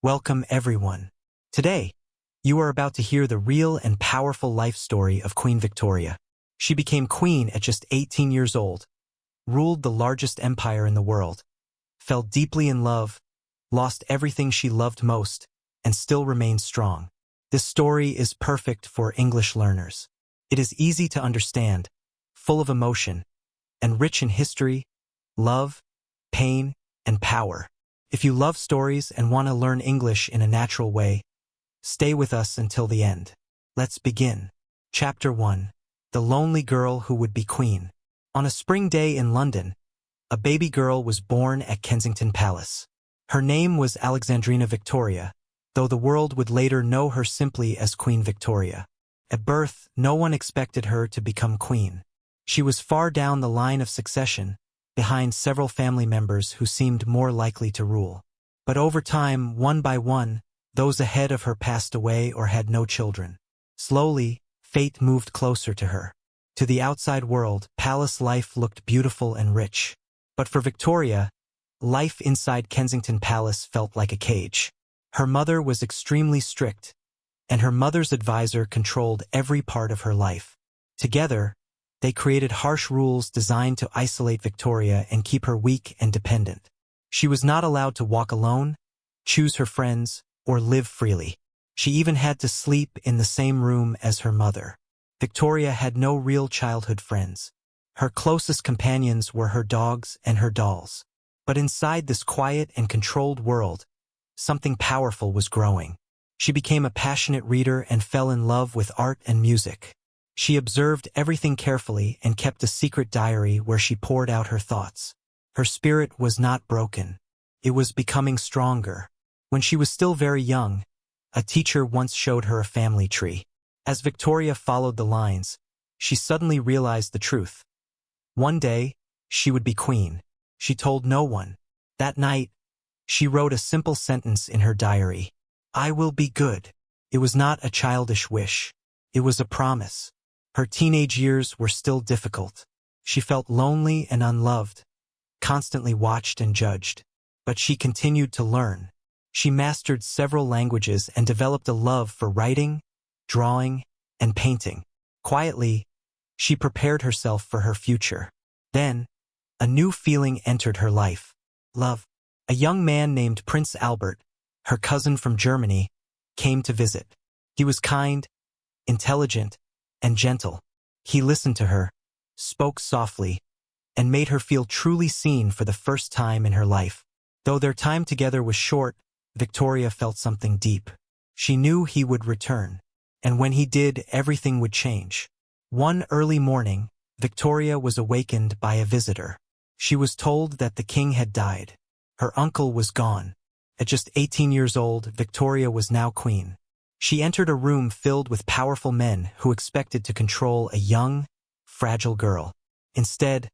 Welcome everyone. Today, you are about to hear the real and powerful life story of Queen Victoria. She became queen at just 18 years old, ruled the largest empire in the world, fell deeply in love, lost everything she loved most, and still remained strong. This story is perfect for English learners. It is easy to understand, full of emotion, and rich in history, love, pain, and power. If you love stories and want to learn English in a natural way, stay with us until the end. Let's begin. Chapter 1. The Lonely Girl Who Would Be Queen. On a spring day in London, a baby girl was born at Kensington Palace. Her name was Alexandrina Victoria, though the world would later know her simply as Queen Victoria. At birth, no one expected her to become queen. She was far down the line of succession, behind several family members who seemed more likely to rule. But over time, one by one, those ahead of her passed away or had no children. Slowly, fate moved closer to her. To the outside world, palace life looked beautiful and rich. But for Victoria, life inside Kensington Palace felt like a cage. Her mother was extremely strict, and her mother's advisor controlled every part of her life. Together, they created harsh rules designed to isolate Victoria and keep her weak and dependent. She was not allowed to walk alone, choose her friends, or live freely. She even had to sleep in the same room as her mother. Victoria had no real childhood friends. Her closest companions were her dogs and her dolls. But inside this quiet and controlled world, something powerful was growing. She became a passionate reader and fell in love with art and music. She observed everything carefully and kept a secret diary where she poured out her thoughts. Her spirit was not broken. It was becoming stronger. When she was still very young, a teacher once showed her a family tree. As Victoria followed the lines, she suddenly realized the truth. One day, she would be queen. She told no one. That night, she wrote a simple sentence in her diary. "I will be good." It was not a childish wish. It was a promise. Her teenage years were still difficult. She felt lonely and unloved, constantly watched and judged. But she continued to learn. She mastered several languages and developed a love for writing, drawing, and painting. Quietly, she prepared herself for her future. Then, a new feeling entered her life. Love. A young man named Prince Albert, her cousin from Germany, came to visit. He was kind, intelligent, and gentle. He listened to her, spoke softly, and made her feel truly seen for the first time in her life. Though their time together was short, Victoria felt something deep. She knew he would return, and when he did, everything would change. One early morning, Victoria was awakened by a visitor. She was told that the king had died. Her uncle was gone. At just 18 years old, Victoria was now queen. She entered a room filled with powerful men who expected to control a young, fragile girl. Instead,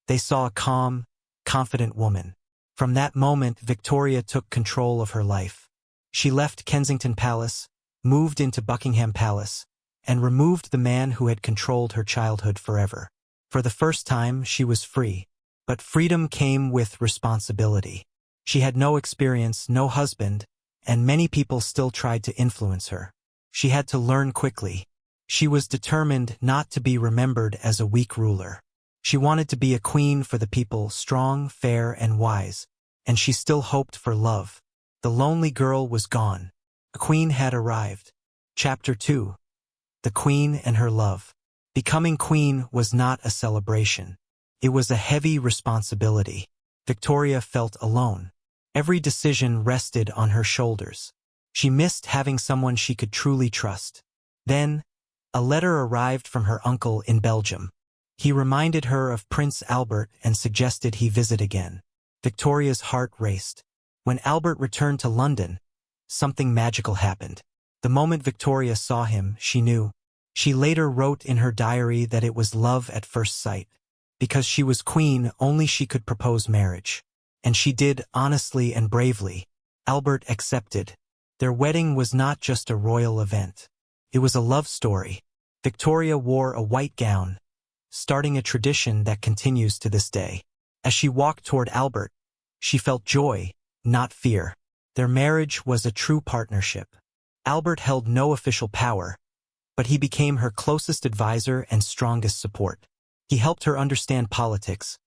they saw a calm, confident woman. From that moment, Victoria took control of her life. She left Kensington Palace, moved into Buckingham Palace, and removed the man who had controlled her childhood forever. For the first time, she was free. But freedom came with responsibility. She had no experience, no husband, and many people still tried to influence her. She had to learn quickly. She was determined not to be remembered as a weak ruler. She wanted to be a queen for the people, strong, fair, and wise, and she still hoped for love. The lonely girl was gone. A queen had arrived. Chapter 2. The Queen and Her Love. Becoming queen was not a celebration. It was a heavy responsibility. Victoria felt alone. Every decision rested on her shoulders. She missed having someone she could truly trust. Then, a letter arrived from her uncle in Belgium. He reminded her of Prince Albert and suggested he visit again. Victoria's heart raced. When Albert returned to London, something magical happened. The moment Victoria saw him, she knew. She later wrote in her diary that it was love at first sight. Because she was queen, only she could propose marriage. And she did honestly and bravely. Albert accepted. Their wedding was not just a royal event. It was a love story. Victoria wore a white gown, starting a tradition that continues to this day. As she walked toward Albert, she felt joy, not fear. Their marriage was a true partnership. Albert held no official power, but he became her closest advisor and strongest support. He helped her understand politics,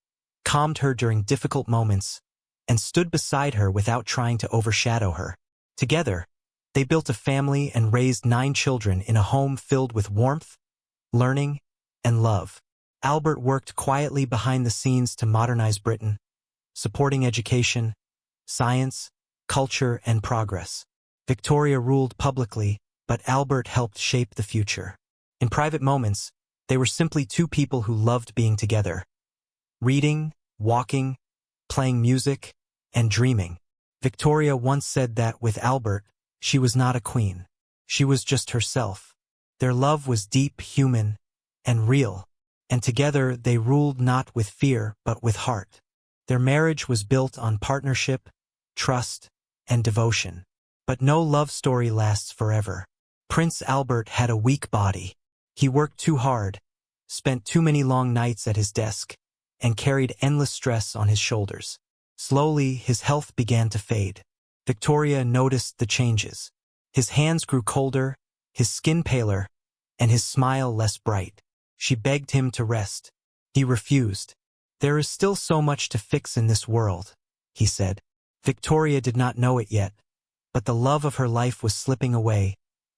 calmed her during difficult moments, and stood beside her without trying to overshadow her. Together, they built a family and raised 9 children in a home filled with warmth, learning, and love. Albert worked quietly behind the scenes to modernize Britain, supporting education, science, culture, and progress. Victoria ruled publicly, but Albert helped shape the future. In private moments, they were simply 2 people who loved being together, reading, walking, playing music, and dreaming. Victoria once said that with Albert, she was not a queen. She was just herself. Their love was deep, human, and real, and together they ruled not with fear but with heart. Their marriage was built on partnership, trust, and devotion. But no love story lasts forever. Prince Albert had a weak body. He worked too hard, spent too many long nights at his desk, and carried endless stress on his shoulders. Slowly, his health began to fade. Victoria noticed the changes. His hands grew colder, his skin paler, and his smile less bright. She begged him to rest. He refused. "There is still so much to fix in this world," he said. Victoria did not know it yet, but the love of her life was slipping away,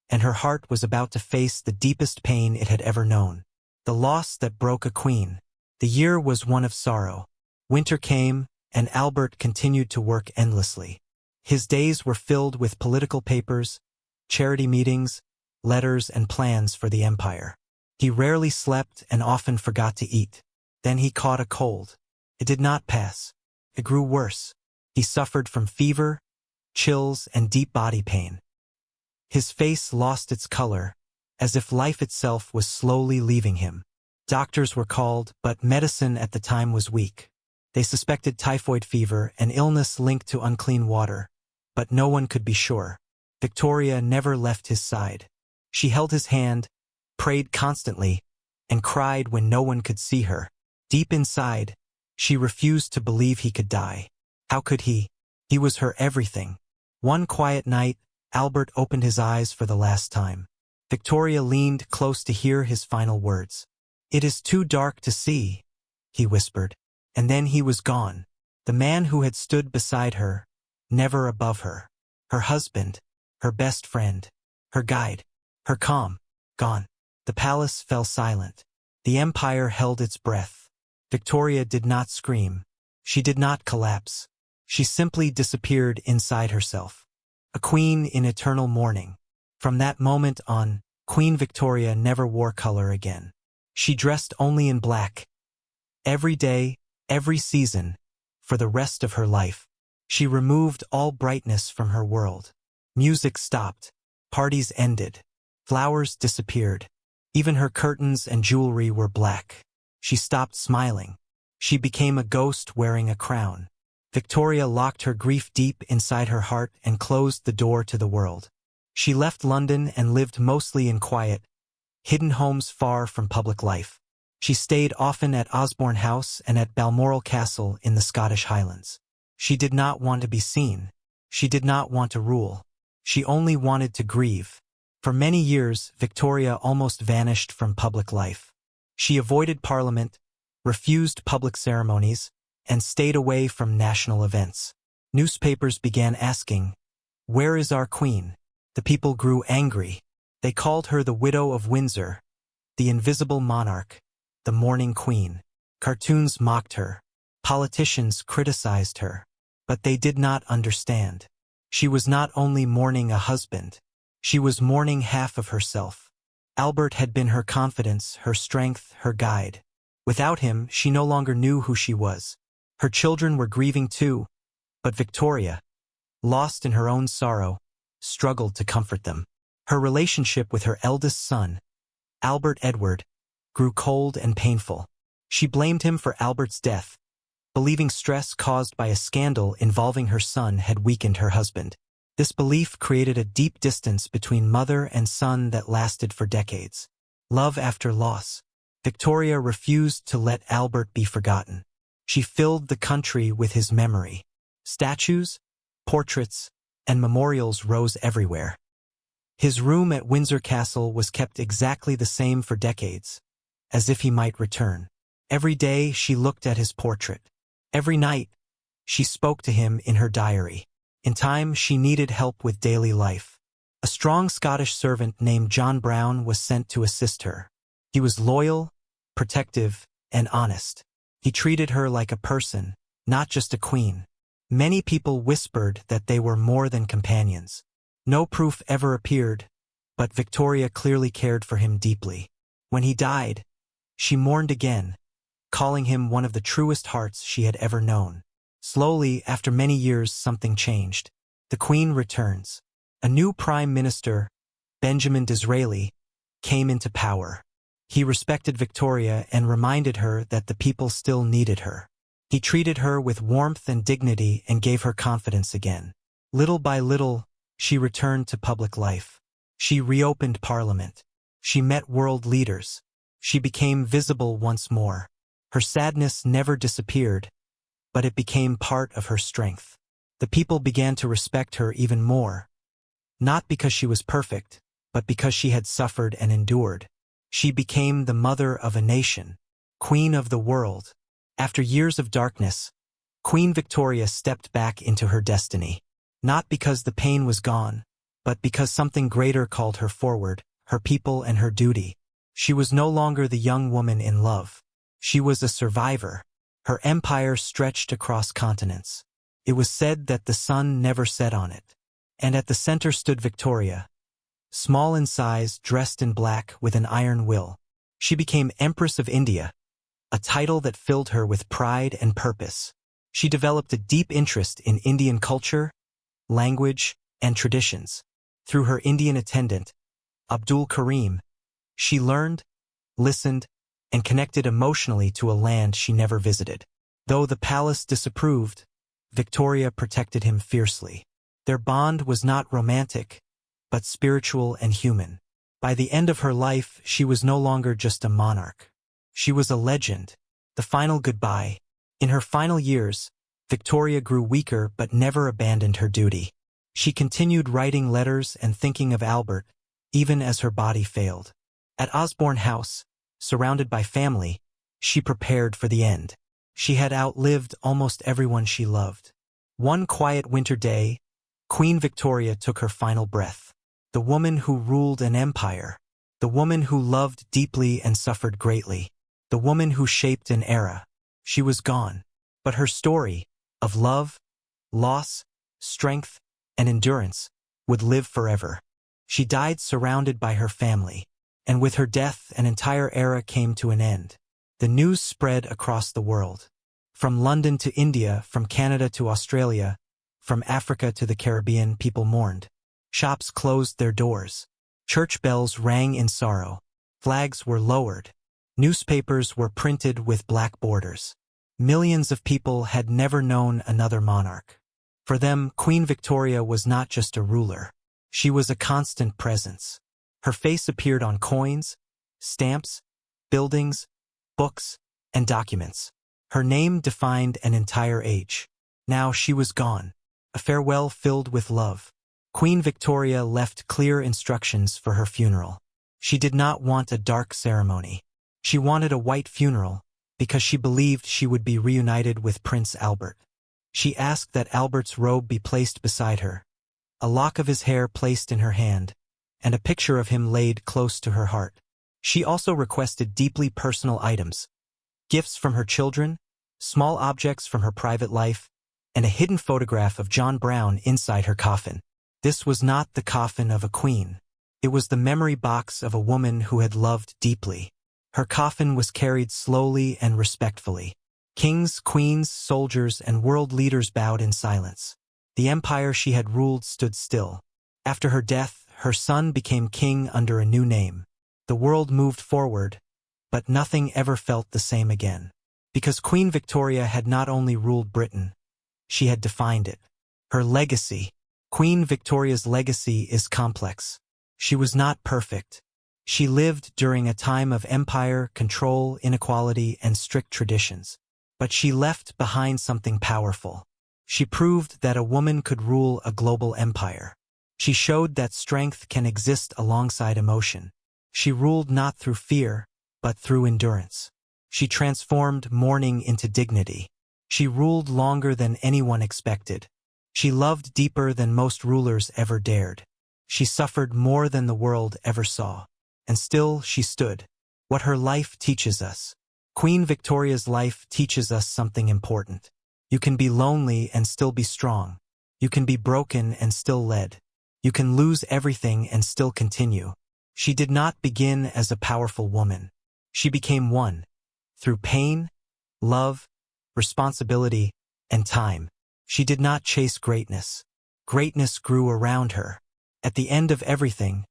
and her heart was about to face the deepest pain it had ever known. The loss that broke a queen. The year was one of sorrow. Winter came, and Albert continued to work endlessly. His days were filled with political papers, charity meetings, letters, and plans for the empire. He rarely slept and often forgot to eat. Then he caught a cold. It did not pass. It grew worse. He suffered from fever, chills, and deep body pain. His face lost its color, as if life itself was slowly leaving him. Doctors were called, but medicine at the time was weak. They suspected typhoid fever, an illness linked to unclean water, but no one could be sure. Victoria never left his side. She held his hand, prayed constantly, and cried when no one could see her. Deep inside, she refused to believe he could die. How could he? He was her everything. One quiet night, Albert opened his eyes for the last time. Victoria leaned close to hear his final words. "It is too dark to see," he whispered. And then he was gone. The man who had stood beside her, never above her. Her husband, her best friend, her guide, her calm, gone. The palace fell silent. The empire held its breath. Victoria did not scream. She did not collapse. She simply disappeared inside herself. A queen in eternal mourning. From that moment on, Queen Victoria never wore color again. She dressed only in black. Every day, every season, for the rest of her life. She removed all brightness from her world. Music stopped. Parties ended. Flowers disappeared. Even her curtains and jewelry were black. She stopped smiling. She became a ghost wearing a crown. Victoria locked her grief deep inside her heart and closed the door to the world. She left London and lived mostly in quiet, hidden homes far from public life. She stayed often at Osborne House and at Balmoral Castle in the Scottish Highlands. She did not want to be seen. She did not want to rule. She only wanted to grieve. For many years, Victoria almost vanished from public life. She avoided Parliament, refused public ceremonies, and stayed away from national events. Newspapers began asking, "Where is our queen?" The people grew angry. They called her the Widow of Windsor, the Invisible Monarch, the Mourning Queen. Cartoons mocked her. Politicians criticized her. But they did not understand. She was not only mourning a husband. She was mourning half of herself. Albert had been her confidence, her strength, her guide. Without him, she no longer knew who she was. Her children were grieving too, but Victoria, lost in her own sorrow, struggled to comfort them. Her relationship with her eldest son, Albert Edward, grew cold and painful. She blamed him for Albert's death, believing stress caused by a scandal involving her son had weakened her husband. This belief created a deep distance between mother and son that lasted for decades. Love after loss. Victoria refused to let Albert be forgotten. She filled the country with his memory. Statues, portraits, and memorials rose everywhere. His room at Windsor Castle was kept exactly the same for decades, as if he might return. Every day she looked at his portrait. Every night she spoke to him in her diary. In time she needed help with daily life. A strong Scottish servant named John Brown was sent to assist her. He was loyal, protective, and honest. He treated her like a person, not just a queen. Many people whispered that they were more than companions. No proof ever appeared, but Victoria clearly cared for him deeply. When he died, she mourned again, calling him one of the truest hearts she had ever known. Slowly, after many years, something changed. The Queen returns. A new Prime Minister, Benjamin Disraeli, came into power. He respected Victoria and reminded her that the people still needed her. He treated her with warmth and dignity and gave her confidence again. Little by little, she returned to public life. She reopened Parliament. She met world leaders. She became visible once more. Her sadness never disappeared, but it became part of her strength. The people began to respect her even more, not because she was perfect, but because she had suffered and endured. She became the mother of a nation, queen of the world. After years of darkness, Queen Victoria stepped back into her destiny. Not because the pain was gone, but because something greater called her forward, her people and her duty. She was no longer the young woman in love. She was a survivor. Her empire stretched across continents. It was said that the sun never set on it. And at the center stood Victoria, small in size, dressed in black with an iron will. She became Empress of India, a title that filled her with pride and purpose. She developed a deep interest in Indian culture, language, and traditions. Through her Indian attendant, Abdul Karim, she learned, listened, and connected emotionally to a land she never visited. Though the palace disapproved, Victoria protected him fiercely. Their bond was not romantic, but spiritual and human. By the end of her life, she was no longer just a monarch. She was a legend, the final goodbye. In her final years, Victoria grew weaker but never abandoned her duty. She continued writing letters and thinking of Albert, even as her body failed. At Osborne House, surrounded by family, she prepared for the end. She had outlived almost everyone she loved. One quiet winter day, Queen Victoria took her final breath. The woman who ruled an empire. The woman who loved deeply and suffered greatly. The woman who shaped an era. She was gone. But her story, of love, loss, strength, and endurance, would live forever. She died surrounded by her family. And with her death, an entire era came to an end. The news spread across the world. From London to India, from Canada to Australia, from Africa to the Caribbean, people mourned. Shops closed their doors. Church bells rang in sorrow. Flags were lowered. Newspapers were printed with black borders. Millions of people had never known another monarch. For them, Queen Victoria was not just a ruler. She was a constant presence. Her face appeared on coins, stamps, buildings, books, and documents. Her name defined an entire age. Now she was gone, a farewell filled with love. Queen Victoria left clear instructions for her funeral. She did not want a dark ceremony. She wanted a white funeral because she believed she would be reunited with Prince Albert. She asked that Albert's robe be placed beside her, a lock of his hair placed in her hand, and a picture of him laid close to her heart. She also requested deeply personal items, gifts from her children, small objects from her private life, and a hidden photograph of John Brown inside her coffin. This was not the coffin of a queen. It was the memory box of a woman who had loved deeply. Her coffin was carried slowly and respectfully. Kings, queens, soldiers, and world leaders bowed in silence. The empire she had ruled stood still. After her death, her son became king under a new name. The world moved forward, but nothing ever felt the same again. Because Queen Victoria had not only ruled Britain, she had defined it. Her legacy. Queen Victoria's legacy is complex. She was not perfect. She lived during a time of empire, control, inequality, and strict traditions. But she left behind something powerful. She proved that a woman could rule a global empire. She showed that strength can exist alongside emotion. She ruled not through fear, but through endurance. She transformed mourning into dignity. She ruled longer than anyone expected. She loved deeper than most rulers ever dared. She suffered more than the world ever saw. And still she stood. What her life teaches us. Queen Victoria's life teaches us something important. You can be lonely and still be strong. You can be broken and still lead. You can lose everything and still continue. She did not begin as a powerful woman. She became one. Through pain, love, responsibility, and time. She did not chase greatness. Greatness grew around her. At the end of everything,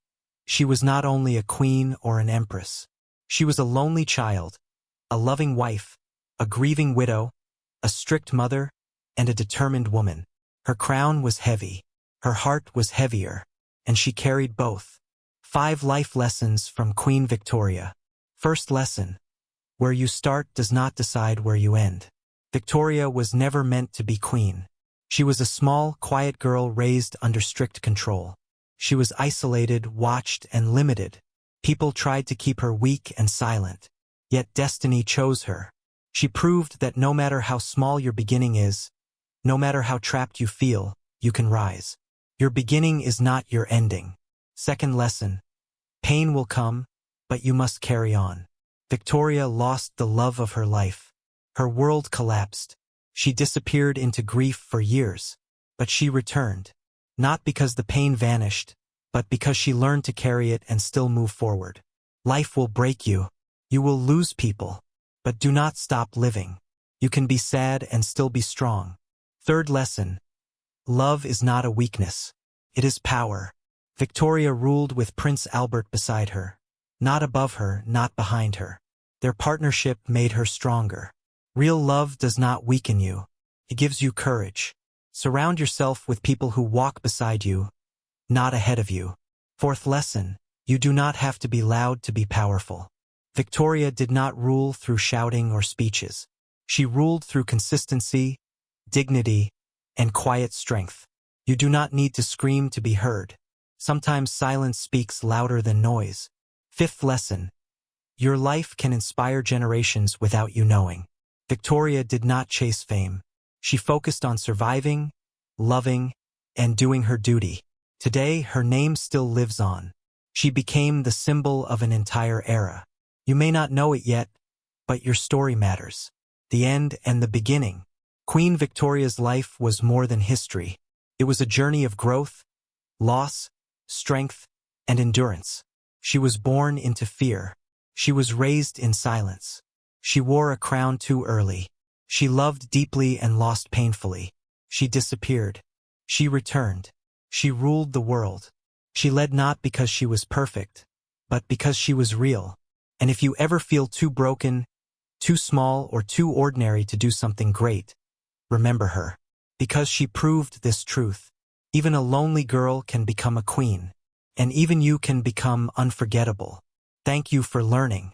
she was not only a queen or an empress. She was a lonely child, a loving wife, a grieving widow, a strict mother, and a determined woman. Her crown was heavy. Her heart was heavier, and she carried both. 5 life lessons from Queen Victoria. First lesson. Where you start does not decide where you end. Victoria was never meant to be queen. She was a small, quiet girl raised under strict control. She was isolated, watched, and limited. People tried to keep her weak and silent. Yet destiny chose her. She proved that no matter how small your beginning is, no matter how trapped you feel, you can rise. Your beginning is not your ending. Second lesson. Pain will come, but you must carry on. Victoria lost the love of her life. Her world collapsed. She disappeared into grief for years. But she returned. Not because the pain vanished, but because she learned to carry it and still move forward. Life will break you. You will lose people. But do not stop living. You can be sad and still be strong. Third lesson. Love is not a weakness. It is power. Victoria ruled with Prince Albert beside her. Not above her, not behind her. Their partnership made her stronger. Real love does not weaken you. It gives you courage. Surround yourself with people who walk beside you, not ahead of you. Fourth lesson. You do not have to be loud to be powerful. Victoria did not rule through shouting or speeches. She ruled through consistency, dignity, and quiet strength. You do not need to scream to be heard. Sometimes silence speaks louder than noise. Fifth lesson. Your life can inspire generations without you knowing. Victoria did not chase fame. She focused on surviving, loving, and doing her duty. Today, her name still lives on. She became the symbol of an entire era. You may not know it yet, but your story matters. The end and the beginning. Queen Victoria's life was more than history. It was a journey of growth, loss, strength, and endurance. She was born into fear. She was raised in silence. She wore a crown too early. She loved deeply and lost painfully. She disappeared. She returned. She ruled the world. She led not because she was perfect, but because she was real. And if you ever feel too broken, too small, or too ordinary to do something great, remember her. Because she proved this truth. Even a lonely girl can become a queen. And even you can become unforgettable. Thank you for learning.